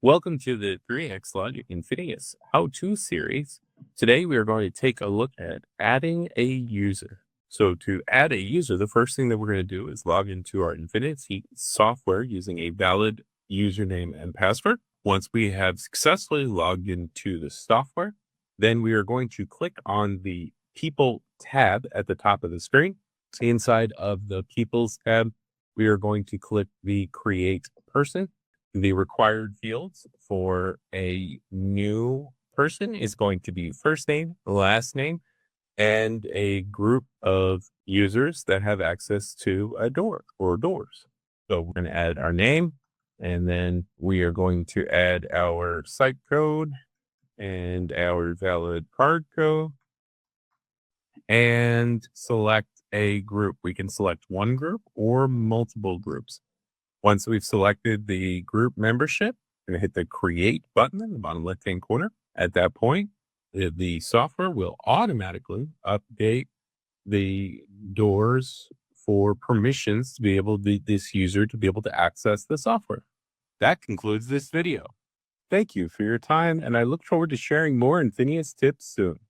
Welcome to the 3xLOGIC INFINIAS how-to series. Today we are going to take a look at adding a user. So to add a user, the first thing that we're going to do is log into our Infinity software using a valid username and password. Once we have successfully logged into the software, then we are going to click on the People tab at the top of the screen. Inside of the People's tab, we are going to click the Create Person. The required fields for a new person is going to be first name, last name, and a group of users that have access to a door or doors. So we're going to add our name, and then we are going to add our site code and our valid card code and select a group. We can select one group or multiple groups. Once we've selected the group membership, we're going to hit the create button in the bottom left-hand corner. At that point, the software will automatically update the doors for permissions to be able to, this user to be able to access the software. That concludes this video. Thank you for your time, and I look forward to sharing more Infinias tips soon.